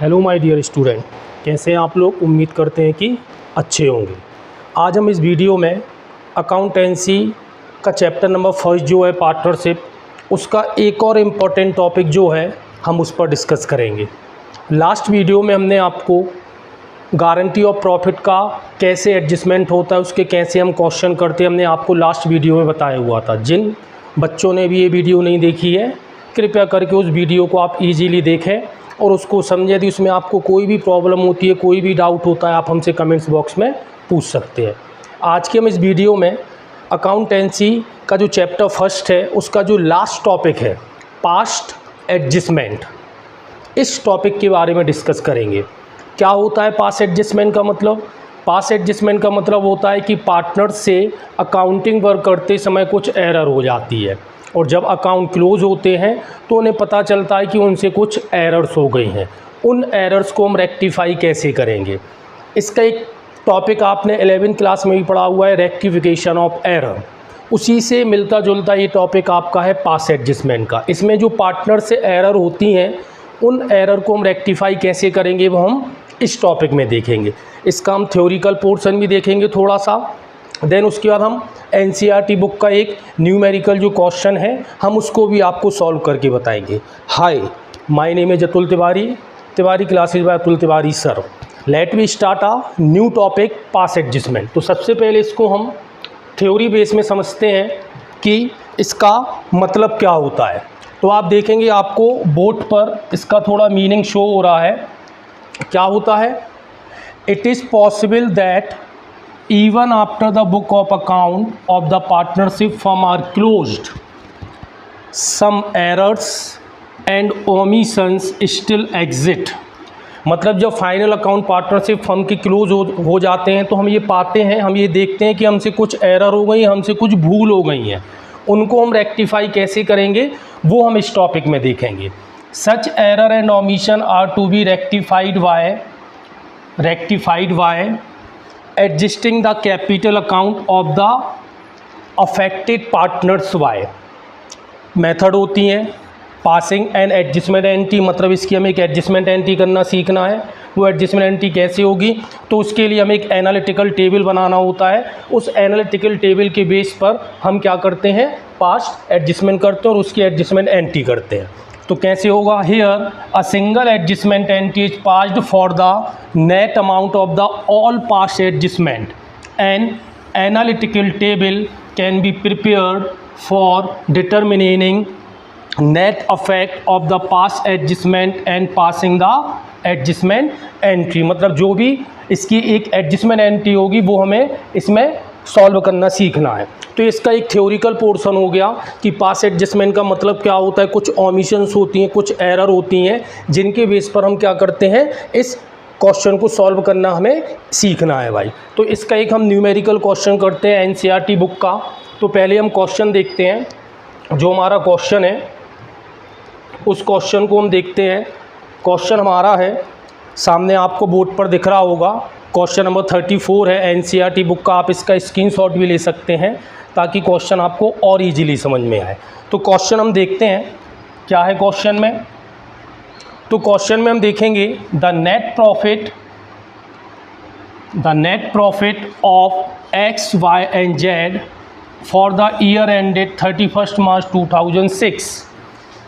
Hello my dear student, कैसे हैं आप लोग। उम्मीद करते हैं कि अच्छे होंगे। आज हम इस वीडियो में अकाउंटेंसी का चैप्टर नंबर 1 जो है पार्टनरशिप, उसका एक और इम्पॉर्टेंट टॉपिक जो है हम उस पर डिस्कस करेंगे। लास्ट वीडियो में हमने आपको गारंटी ऑफ प्रॉफिट का कैसे एडजस्टमेंट होता है, उसके कैसे हम क्वेश्चन करते हैं, हमने आपको लास्ट वीडियो में बताया हुआ था। जिन बच्चों ने भी ये वीडियो नहीं देखी है, कृपया करके उस वीडियो को आप इजीली देखें और उसको समझें। यदि उसमें आपको कोई भी प्रॉब्लम होती है, कोई भी डाउट होता है, आप हमसे कमेंट्स बॉक्स में पूछ सकते हैं। आज के हम इस वीडियो में अकाउंटेंसी का जो चैप्टर 1 है उसका जो लास्ट टॉपिक है पास्ट एडजस्टमेंट, इस टॉपिक के बारे में डिस्कस करेंगे। क्या होता है पास्ट एडजस्टमेंट का मतलब? पास्ट एडजस्टमेंट का मतलब होता है कि पार्टनर से अकाउंटिंग वर्क करते समय कुछ एरर हो जाती है और जब अकाउंट क्लोज होते हैं तो उन्हें पता चलता है कि उनसे कुछ एरर्स हो गई हैं। उन एरर्स को हम रेक्टिफाई कैसे करेंगे, इसका एक टॉपिक आपने 11th क्लास में भी पढ़ा हुआ है, रेक्टिफिकेशन ऑफ एरर। उसी से मिलता जुलता ये टॉपिक आपका है पास्ट एडजस्टमेंट का। इसमें जो पार्टनर से एरर होती हैं उन एरर को हम रेक्टिफाई कैसे करेंगे वो हम इस टॉपिक में देखेंगे। इसका हम थ्योरिकल पोर्शन भी देखेंगे थोड़ा सा, देन उसके बाद हम एनसीईआरटी बुक का एक न्यूमेरिकल जो क्वेश्चन है हम उसको भी आपको सॉल्व करके बताएंगे। Hi, my name is Atul Tiwari classes by Atul Tiwari sir. Let we start a new topic past adjustment. तो सबसे पहले इसको हम थ्योरी बेस में समझते हैं कि इसका मतलब क्या होता है। तो आप देखेंगे आपको बोर्ड पर इसका थोड़ा मीनिंग शो हो रहा है। क्या होता है? It is possible that even after the book of account of the partnership firm are closed, some errors and omissions still exist। मतलब जब फाइनल अकाउंट पार्टनरशिप फर्म की क्लोज हो जाते हैं तो हम ये पाते हैं, हम ये देखते हैं कि हमसे कुछ एरर हो गई, हमसे कुछ भूल हो गई हैं। उनको हम रेक्टिफाई कैसे करेंगे वो हम इस टॉपिक में देखेंगे। Such error and omission are to be rectified by adjusting the capital account of the affected partners by. Method होती हैं पासिंग एंड एडजस्टमेंट एंट्री, मतलब इसकी हमें एक एडजस्टमेंट एंट्री करना सीखना है। वो एडजस्टमेंट एंट्री कैसे होगी? तो उसके लिए हमें एक एनालिटिकल टेबल बनाना होता है। उस एनालिटिकल टेबल के बेस पर हम क्या करते हैं, पास्ट एडजस्टमेंट करते हैं और उसकी एडजस्टमेंट एंट्री करते हैं। तो कैसे होगा? Here a single adjustment entry is passed for the net amount of the all past adjustment and analytical table can be prepared for determining net affect of the past adjustment and passing the adjustment entry. मतलब जो भी इसकी एक adjustment entry होगी वो हमें इसमें solve करना सीखना है। तो इसका एक थ्योरिकल पोर्शन हो गया कि पास्ट एडजस्टमेंट का मतलब क्या होता है। कुछ ओमिशंस होती हैं, कुछ एरर होती हैं जिनके बेस पर हम क्या करते हैं, इस क्वेश्चन को सॉल्व करना हमें सीखना है भाई। तो इसका एक हम न्यूमेरिकल क्वेश्चन करते हैं एनसीईआरटी बुक का। तो पहले हम क्वेश्चन देखते हैं। जो हमारा क्वेश्चन है उस क्वेश्चन को हम देखते हैं। क्वेश्चन हमारा है, सामने आपको बोर्ड पर दिख रहा होगा, क्वेश्चन नंबर 34 है एनसीईआरटी बुक का। आप इसका स्क्रीनशॉट भी ले सकते हैं ताकि क्वेश्चन आपको और इजीली समझ में आए। तो क्वेश्चन हम देखते हैं क्या है क्वेश्चन में। तो क्वेश्चन में हम देखेंगे the net profit of X Y and Z for the year ended 31 March 2006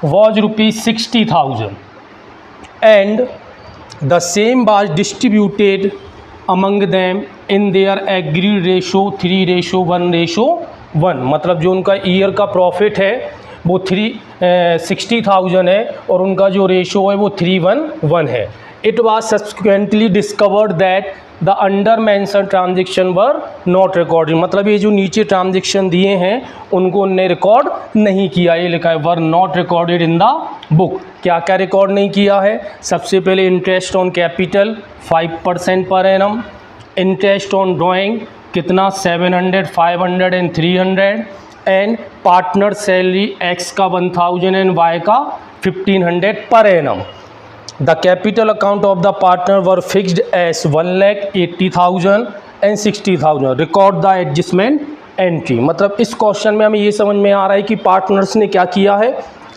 was ₹60,000 and the same was distributed among them in their agreed ratio 3:1:1। मतलब जो उनका ईयर का प्रॉफिट है वो 60,000 है और उनका जो रेशो है वो 3:1 है। It was subsequently discovered that the under mention transaction were not recorded. मतलब ये जो नीचे ट्रांजेक्शन दिए हैं उनको उनने रिकॉर्ड नहीं किया। ये लिखा है were not recorded in the book. क्या क्या रिकॉर्ड नहीं किया है? सबसे पहले interest on capital 5% per annum, interest on drawing कितना 700, 500 and 300, and partner salary x का 1000 एंड वाई का 1500 per annum. The capital account of the partner were fixed as 1,80,000 and 60,000. Record the adjustment entry। मतलब इस question में हमें ये समझ में आ रहा है कि पार्टनर्स ने क्या किया है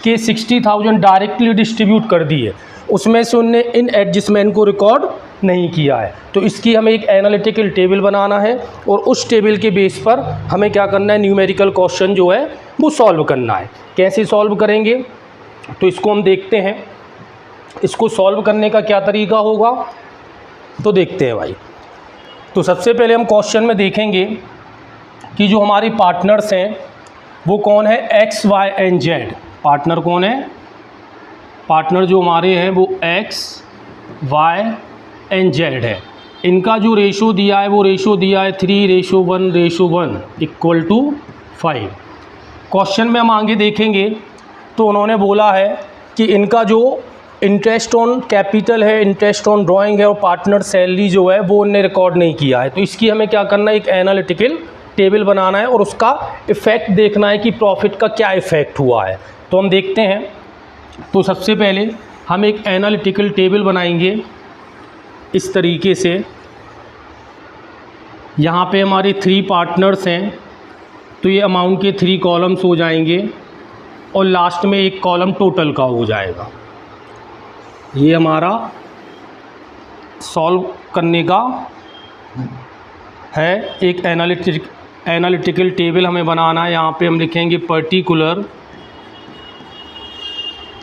कि 60,000 डायरेक्टली डिस्ट्रीब्यूट कर दी है उसमें से उनने इन एडजस्टमेंट को रिकॉर्ड नहीं किया है। तो इसकी हमें एक एनालिटिकल टेबल बनाना है और उस टेबल के बेस पर हमें क्या करना है, न्यूमेरिकल क्वेश्चन जो है वो सॉल्व करना है। कैसे सॉल्व करेंगे तो इसको हम देखते हैं। इसको सॉल्व करने का क्या तरीका होगा तो देखते हैं भाई। तो सबसे पहले हम क्वेश्चन में देखेंगे कि जो हमारे पार्टनर्स हैं वो कौन है, X Y and Z. Partner कौन है, पार्टनर जो हमारे हैं वो एक्स वाई एंड जेड है। इनका जो रेशो दिया है वो रेशो दिया है 3:1:1 इक्वल टू 5। क्वेश्चन में हम आगे देखेंगे तो उन्होंने बोला है कि इनका जो इंटरेस्ट ऑन कैपिटल है, इंटरेस्ट ऑन ड्राइंग है और पार्टनर सैलरी जो है वो उनने रिकॉर्ड नहीं किया है। तो इसकी हमें क्या करना है, एक एनालिटिकल टेबल बनाना है और उसका इफ़ेक्ट देखना है कि प्रॉफिट का क्या इफ़ेक्ट हुआ है। तो हम देखते हैं। तो सबसे पहले हम एक एनालिटिकल टेबल बनाएंगे इस तरीके से। यहाँ पे हमारे 3 पार्टनर्स हैं तो ये अमाउंट के 3 कॉलम्स हो जाएंगे और लास्ट में एक कॉलम टोटल का हो जाएगा। ये हमारा सॉल्व करने का है एक एनालिटिकल टेबल हमें बनाना है। यहाँ पे हम लिखेंगे पर्टिकुलर,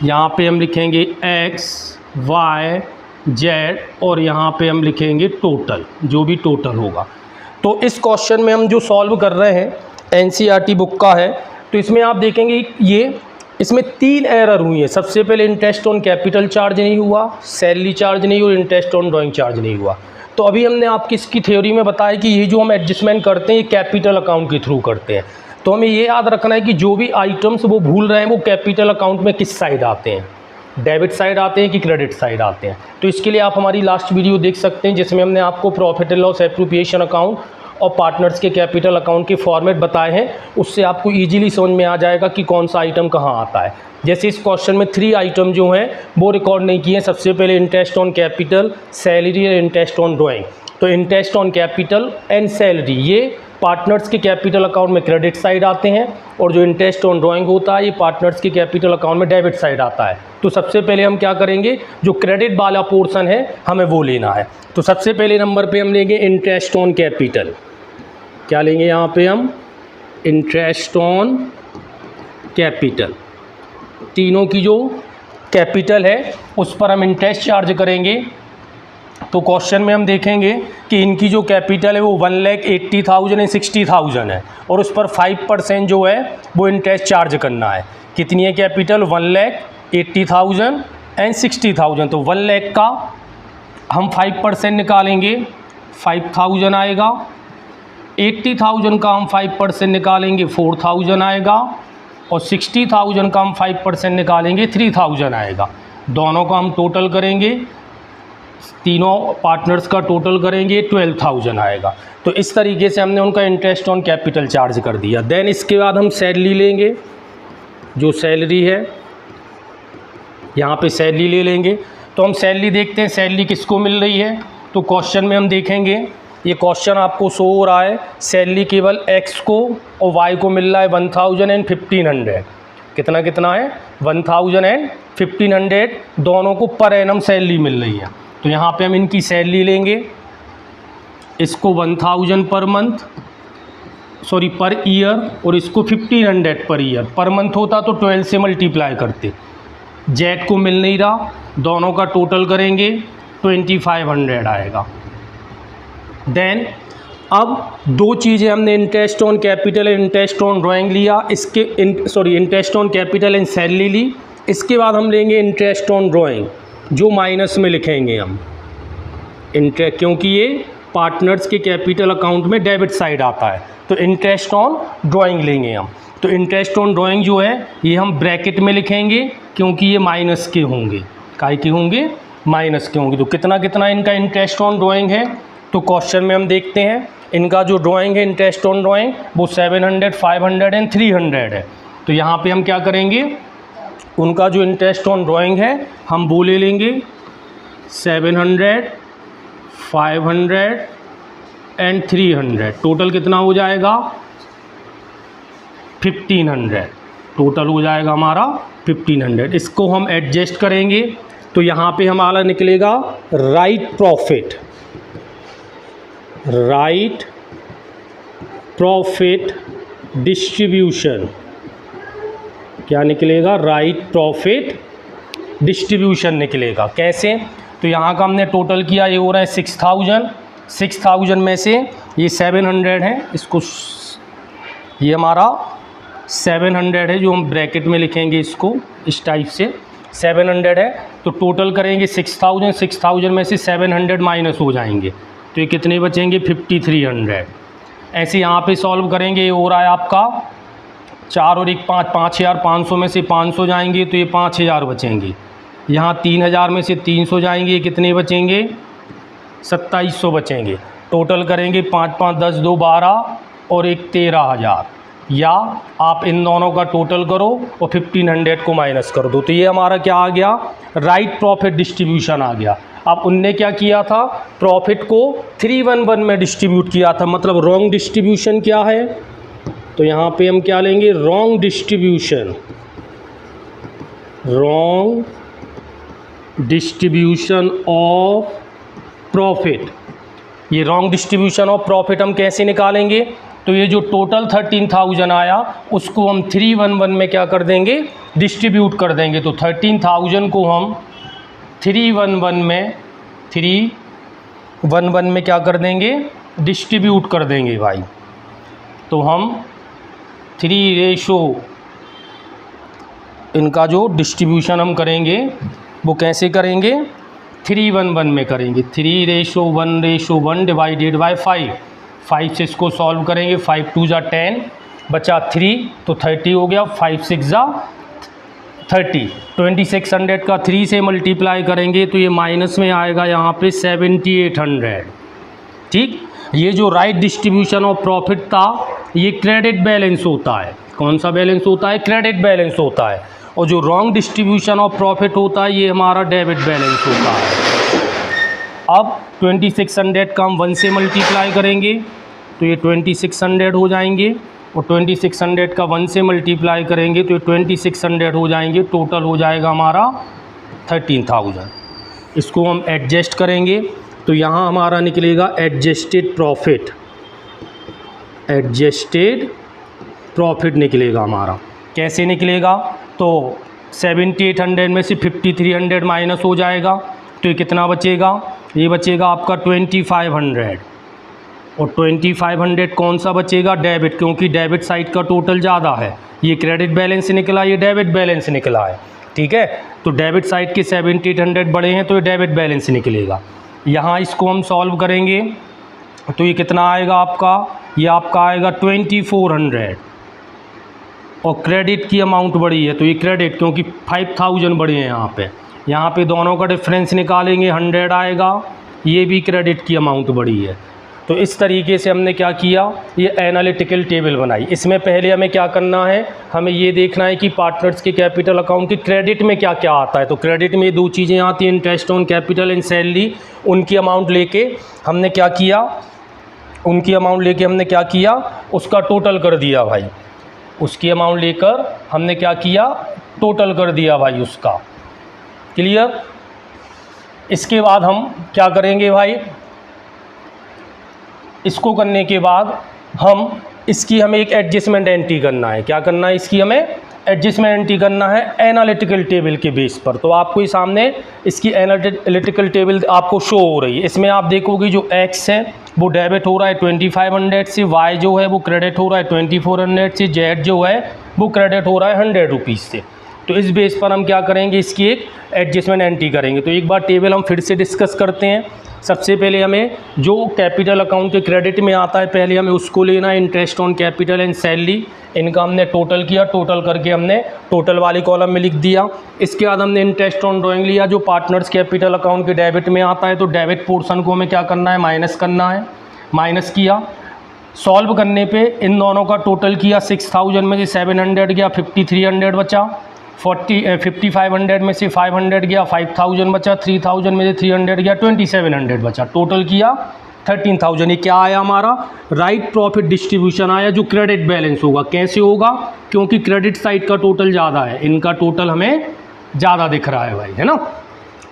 यहाँ पे हम लिखेंगे एक्स वाई जेड और यहाँ पे हम लिखेंगे टोटल, जो भी टोटल होगा। तो इस क्वेश्चन में हम जो सॉल्व कर रहे हैं एनसीईआरटी बुक का है। तो इसमें आप देखेंगे ये इसमें 3 एरर हुई है। सबसे पहले इंटरेस्ट ऑन कैपिटल चार्ज नहीं हुआ, सैलरी चार्ज नहीं हुआ, इंटरेस्ट ऑन ड्राइंग चार्ज नहीं हुआ। तो अभी हमने आपकी इसकी थ्योरी में बताया कि ये जो हम एडजस्टमेंट करते हैं ये कैपिटल अकाउंट के थ्रू करते हैं। तो हमें ये याद रखना है कि जो भी आइटम्स वो भूल रहे हैं वो कैपिटल अकाउंट में किस साइड आते हैं, डेबिट साइड आते हैं कि क्रेडिट साइड आते हैं। तो इसके लिए आप हमारी लास्ट वीडियो देख सकते हैं जिसमें हमने आपको profit and loss appropriation account और पार्टनर्स के कैपिटल अकाउंट के फॉर्मेट बताए हैं। उससे आपको ईजिली समझ में आ जाएगा कि कौन सा आइटम कहाँ आता है। जैसे इस क्वेश्चन में 3 आइटम जो हैं वो रिकॉर्ड नहीं किए हैं। सबसे पहले इंटरेस्ट ऑन कैपिटल, सैलरी और इंटरेस्ट ऑन ड्राइंग। तो interest on capital and salary ये पार्टनर्स के कैपिटल अकाउंट में क्रेडिट साइड आते हैं और जो इंटरेस्ट ऑन ड्राइंग होता है ये पार्टनर्स के कैपिटल अकाउंट में डेबिट साइड आता है। तो सबसे पहले हम क्या करेंगे, जो क्रेडिट वाला पोर्शन है हमें वो लेना है। तो सबसे पहले नंबर पे हम लेंगे इंटरेस्ट ऑन कैपिटल। क्या लेंगे यहाँ पे हम, इंटरेस्ट ऑन कैपिटल। तीनों की जो कैपिटल है उस पर हम इंटरेस्ट चार्ज करेंगे। तो क्वेश्चन में हम देखेंगे कि इनकी जो कैपिटल है वो 1,80,000 एंड 60,000 है और उस पर 5% जो है वो इंटरेस्ट चार्ज करना है। कितनी है कैपिटल, 1,80,000 एंड 60,000। तो 1 लाख का हम 5% निकालेंगे, 5,000 आएगा। 80,000 का हम 5% निकालेंगे, 4,000 आएगा। और 60,000 का हम 5% निकालेंगे, 3,000 आएगा। दोनों का हम टोटल करेंगे, तीनों पार्टनर्स का टोटल करेंगे, 12,000 आएगा। तो इस तरीके से हमने उनका इंटरेस्ट ऑन कैपिटल चार्ज कर दिया। देन इसके बाद हम सैलरी लेंगे, जो सैलरी है यहाँ पे सैलरी ले लेंगे। तो हम सैलरी देखते हैं सैलरी किसको मिल रही है। तो क्वेश्चन में हम देखेंगे, ये क्वेश्चन आपको शो हो रहा है, सैलरी केवल एक्स को और वाई को मिल रहा है 1,000 एंड 1,500। कितना कितना है, 1,000 एंड 1,500। दोनों को पर एनम सैलरी मिल रही है। तो यहाँ पे हम इनकी सैलरी लेंगे, इसको 1,000 per month, sorry per year, और इसको 1,500 पर ईयर। पर मंथ होता तो 12 से मल्टीप्लाई करते। जेड को मिल नहीं रहा, दोनों का टोटल करेंगे, 2,500 आएगा। देन अब 2 चीज़ें हमने interest on capital and interest on drawing लिया, इसके interest on capital and salary ली। इसके बाद हम लेंगे इंटरेस्ट ऑन ड्राइंग, जो माइनस में लिखेंगे हम इंटरेस्ट, क्योंकि ये पार्टनर्स के कैपिटल अकाउंट में डेबिट साइड आता है। तो इंटरेस्ट ऑन ड्राइंग लेंगे हम। तो इंटरेस्ट ऑन ड्राइंग जो है ये हम ब्रैकेट में लिखेंगे क्योंकि ये माइनस के होंगे। काय के होंगे, माइनस के होंगे। तो कितना कितना इनका इंटरेस्ट ऑन ड्राइंग है। तो क्वेश्चन में हम देखते हैं इनका जो ड्राइंग है इंटरेस्ट ऑन ड्राइंग वो 700, 500 एंड 300 है। तो यहाँ पे हम क्या करेंगे, उनका जो इंटरेस्ट ऑन ड्राइंग है हम वो ले लेंगे 700, 500 एंड 300। टोटल कितना हो जाएगा, 1,500। टोटल हो जाएगा हमारा 1,500। इसको हम एडजस्ट करेंगे तो यहाँ पे हमारा निकलेगा राइट प्रॉफिट डिस्ट्रीब्यूशन। क्या निकलेगा? राइट प्रॉफिट डिस्ट्रीब्यूशन निकलेगा। कैसे? तो यहाँ का हमने टोटल किया, ये हो रहा है 6000 में से ये 700 है, इसको ये हमारा 700 है जो हम ब्रैकेट में लिखेंगे, इसको इस टाइप से 700 है। तो टोटल करेंगे 6000 में से 700 माइनस हो जाएंगे तो ये कितने बचेंगे? 5300। ऐसे यहाँ पे सॉल्व करेंगे, ये हो रहा है आपका 4 और 1 5, 5500 में से 500 जाएंगे तो ये 5000 बचेंगे। यहाँ 3000 में से 300 जाएंगे, ये कितने बचेंगे? 2700 बचेंगे। टोटल करेंगे 5 5 10 2 12 और 1 13000, या आप इन दोनों का टोटल करो और 1500 को माइनस कर दो। तो ये हमारा क्या आ गया? राइट प्रॉफिट डिस्ट्रीब्यूशन आ गया। अब उनने क्या किया था? प्रॉफिट को 311 में डिस्ट्रीब्यूट किया था, मतलब रॉन्ग डिस्ट्रीब्यूशन क्या है? तो यहाँ पे हम क्या लेंगे? Wrong distribution of profit. ये रॉन्ग डिस्ट्रीब्यूशन ऑफ प्रॉफिट हम कैसे निकालेंगे? तो ये जो टोटल 13000 आया उसको हम 311 में क्या कर देंगे? डिस्ट्रीब्यूट कर देंगे। तो 13000 को हम 311 में क्या कर देंगे? डिस्ट्रीब्यूट कर देंगे भाई। तो हम 3 इनका जो डिस्ट्रीब्यूशन हम करेंगे वो कैसे करेंगे? 311 में करेंगे। 3:1:1 डिवाइडेड बाय 5 से इसको सॉल्व करेंगे। 5 2 जा 10 बचा 3 तो 30 हो गया। 5 6 जा 30। 2600 का 3 से मल्टीप्लाई करेंगे तो ये माइनस में आएगा यहाँ पे 7800। ठीक, ये जो राइट डिस्ट्रीब्यूशन ऑफ प्रॉफिट था ये क्रेडिट बैलेंस होता है। कौन सा बैलेंस होता है? क्रेडिट बैलेंस होता है। और जो रॉन्ग डिस्ट्रीब्यूशन ऑफ प्रॉफिट होता है ये हमारा डेबिट बैलेंस होता है। अब 2600 का हम 1 से मल्टीप्लाई करेंगे तो ये 2600 हो जाएंगे, और 2600 का 1 से मल्टीप्लाई करेंगे तो ये 2600 हो जाएंगे। टोटल हो जाएगा हमारा 13000। इसको हम एडजस्ट करेंगे तो यहाँ हमारा निकलेगा एडजस्टेड प्रॉफिट निकलेगा हमारा। कैसे निकलेगा? तो 7800 में से 5300 माइनस हो जाएगा तो ये कितना बचेगा? ये बचेगा आपका 2500। और 2500 कौन सा बचेगा? डेबिट, क्योंकि डेबिट साइड का टोटल ज़्यादा है। ये क्रेडिट बैलेंस निकला, ये डेबिट बैलेंस निकला है। ठीक है, तो डेबिट साइड के 7800 बड़े हैं तो ये डेबिट बैलेंस निकलेगा। यहाँ इसको हम सॉल्व करेंगे तो ये कितना आएगा आपका? ये आपका आएगा 2400। और क्रेडिट की अमाउंट बड़ी है तो ये क्रेडिट, क्योंकि 5000 बड़े हैं यहाँ पे दोनों का डिफरेंस निकालेंगे 100 आएगा। ये भी क्रेडिट की अमाउंट बड़ी है। तो इस तरीके से हमने क्या किया? ये एनालिटिकल टेबल बनाई। इसमें पहले हमें क्या करना है? हमें ये देखना है कि पार्टनर्स के कैपिटल अकाउंट के क्रेडिट में क्या क्या आता है। तो क्रेडिट में 2 चीज़ें आती हैं, interest on capital and salary. उनकी अमाउंट लेके हमने क्या किया? उसका टोटल कर दिया भाई। उसकी अमाउंट लेकर हमने क्या किया? टोटल कर दिया भाई उसका। क्लियर? इसके बाद हम क्या करेंगे भाई? इसको करने के बाद हमें एक एडजस्टमेंट एंट्री करना है। क्या करना है? इसकी हमें एडजस्टमेंट एंट्री करना है एनालिटिकल टेबल के बेस पर। तो आपको ये सामने इसकी एनालिटिकल टेबल आपको शो हो रही है। इसमें आप देखोगे जो एक्स है वो डेबिट हो रहा है 2500 से, वाई जो है वो क्रेडिट हो रहा है 2400 से, जेड जो है वो क्रेडिट हो रहा है 100 रुपीज़ से। तो इस बेस पर हम क्या करेंगे? इसकी एक एडजस्टमेंट एंट्री करेंगे। तो एक बार टेबल हम फिर से डिस्कस करते हैं। सबसे पहले हमें जो कैपिटल अकाउंट के क्रेडिट में आता है पहले हमें उसको लेना है। Interest on capital and salary, इनका हमने टोटल किया। टोटल करके हमने टोटल वाले कॉलम में लिख दिया। इसके बाद हमने इंटरेस्ट ऑन ड्राइंग लिया जो पार्टनर्स कैपिटल अकाउंट के डेबिट में आता है। तो डेबिट पोर्शन को हमें क्या करना है? माइनस करना है। माइनस किया, सॉल्व करने पे इन दोनों का टोटल किया। 6000 में से 700 गया, 5300 बचा। 5500 में से 500 गया, 5000 बचा। 3000 में से 300 गया, 2700 बचा। टोटल किया 13000। ये क्या आया हमारा? राइट प्रॉफिट डिस्ट्रीब्यूशन आया जो क्रेडिट बैलेंस होगा। कैसे होगा? क्योंकि क्रेडिट साइड का टोटल ज़्यादा है, इनका टोटल हमें ज़्यादा दिख रहा है भाई, है ना।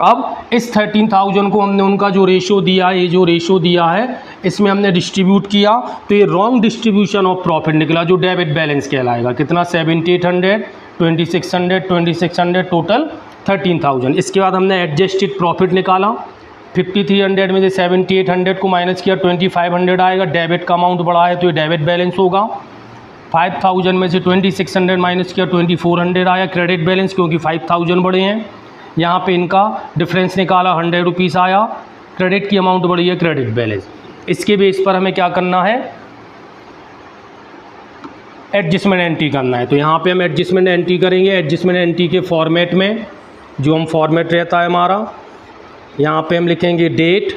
अब इस 13,000 को हमने उनका जो रेशो दिया है, ये जो रेशो दिया है, इसमें हमने डिस्ट्रीब्यूट किया तो ये रॉन्ग डिस्ट्रीब्यूशन ऑफ प्रॉफिट निकला, जो डेबिट बैलेंस कहलाएगा। कितना? 7,800, 2,600, 2,600, टोटल 13,000। इसके बाद हमने एडजस्टेड प्रॉफिट निकाला। 5,300 में से 7,800 को माइनस किया, 2,500 आएगा। डेबिट का अमाउंट बढ़ा है तो ये डेबिट बैलेंस होगा। 5,000 में से 2,600 माइनस किया, 2,400 आया क्रेडिट बैलेंस, क्योंकि 5,000 बढ़े हैं। यहाँ पे इनका डिफरेंस निकाला, 100 रुपीज़ आया। क्रेडिट की अमाउंट बढ़ी है, क्रेडिट बैलेंस। इसके बेस पर हमें क्या करना है? एडजस्टमेंट एंट्री करना है। तो यहाँ पे हम एडजस्टमेंट एंट्री करेंगे। एडजस्टमेंट एंट्री के फॉर्मेट में जो हम फॉर्मेट रहता है हमारा, यहाँ पे हम लिखेंगे डेट,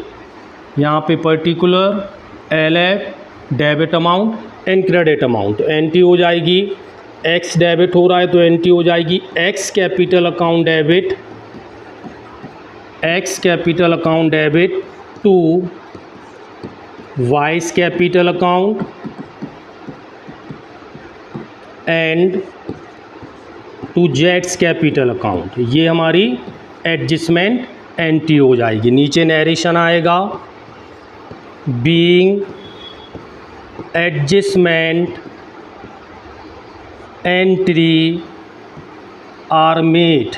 यहाँ पे particular, LF, debit amount and credit amount. Entry हो जाएगी X डेबिट हो रहा है तो एंट्री हो जाएगी X capital account debit, X capital account debit to Y's capital account and to जेड्स कैपिटल अकाउंट। ये हमारी एडजस्टमेंट एंट्री हो जाएगी। नीचे नरेशन आएगा, being adjustment entry are made.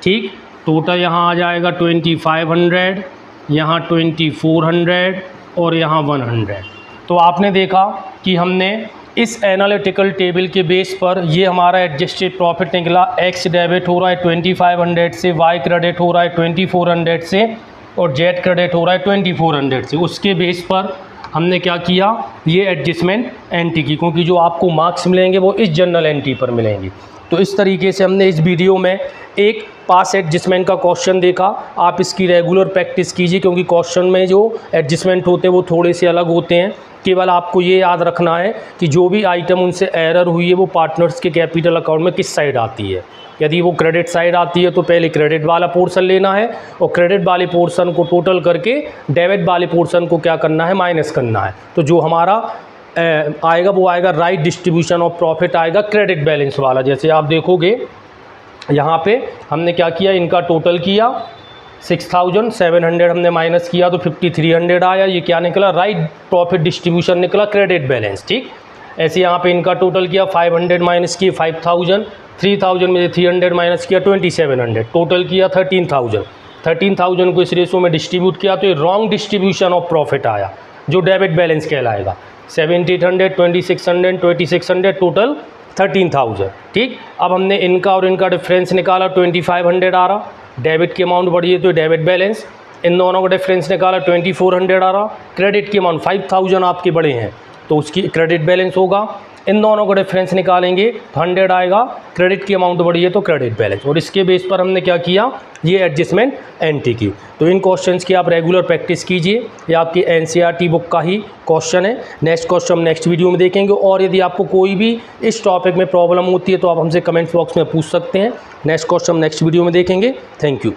ठीक, टोटल यहाँ आ जाएगा 2,500, यहाँ 2,400 और यहाँ 100। तो आपने देखा कि हमने इस एनालिटिकल टेबल के बेस पर ये हमारा एडजस्टेड प्रॉफिट निकला। X डेबिट हो रहा है 2,500 से, Y क्रेडिट हो रहा है 2,400 से और Z क्रेडिट हो रहा है 2,400 से। उसके बेस पर हमने क्या किया? ये एडजस्टमेंट एंट्री की, क्योंकि जो आपको मार्क्स मिलेंगे वो इस जर्नल एंट्री पर मिलेंगे। तो इस तरीके से हमने इस वीडियो में एक पास एडजस्टमेंट का क्वेश्चन देखा। आप इसकी रेगुलर प्रैक्टिस कीजिए, क्योंकि क्वेश्चन में जो एडजस्टमेंट होते हैं वो थोड़े से अलग होते हैं। केवल आपको ये याद रखना है कि जो भी आइटम उनसे एरर हुई है वो पार्टनर्स के कैपिटल अकाउंट में किस साइड आती है। यदि वो क्रेडिट साइड आती है तो पहले क्रेडिट वाला पोर्शन लेना है और क्रेडिट वाले पोर्शन को टोटल करके डेबिट वाले पोर्शन को क्या करना है? माइनस करना है। तो जो हमारा आएगा वो आएगा राइट डिस्ट्रीब्यूशन ऑफ प्रॉफिट आएगा, क्रेडिट बैलेंस वाला। जैसे आप देखोगे यहाँ पे हमने क्या किया, इनका टोटल किया 6,700 हमने माइनस किया तो 5,300 आया। ये क्या निकला? राइट प्रॉफिट डिस्ट्रीब्यूशन निकला, क्रेडिट बैलेंस। ठीक, ऐसे यहाँ पे इनका टोटल किया, 500 माइनस किए 5,000, 3,000 में से 300 माइनस किया 2,700, टोटल किया 13,000। 13,000 को इस रेशो में डिस्ट्रीब्यूट किया तो ये रॉन्ग डिस्ट्रीब्यूशन ऑफ प्रॉफिट आया, जो डेबिट बैलेंस कहलाएगा। 7,800, 2,600, 2,600, टोटल 13,000। ठीक, अब हमने इनका और इनका डिफरेंस निकाला, 2,500 आ रहा। डेबिट की अमाउंट बढ़ी है तो डेबिट बैलेंस। इन दोनों का डिफरेंस निकाला, 2,400 आ रहा। क्रेडिट की अमाउंट 5,000 आपके बढ़े हैं तो उसकी क्रेडिट बैलेंस होगा। इन दोनों का डिफरेंस निकालेंगे तो 100 आएगा। क्रेडिट की अमाउंट बढ़ी है तो क्रेडिट बैलेंस। और इसके बेस पर हमने क्या किया? ये एडजस्टमेंट एंट्री की। तो इन क्वेश्चंस की आप रेगुलर प्रैक्टिस कीजिए। ये आपकी NCERT बुक का ही क्वेश्चन है। नेक्स्ट क्वेश्चन हम नेक्स्ट वीडियो में देखेंगे। और यदि आपको कोई भी इस टॉपिक में प्रॉब्लम होती है तो आप हमसे कमेंट बॉक्स में पूछ सकते हैं। नेक्स्ट क्वेश्चन हम नेक्स्ट वीडियो में देखेंगे। Thank you.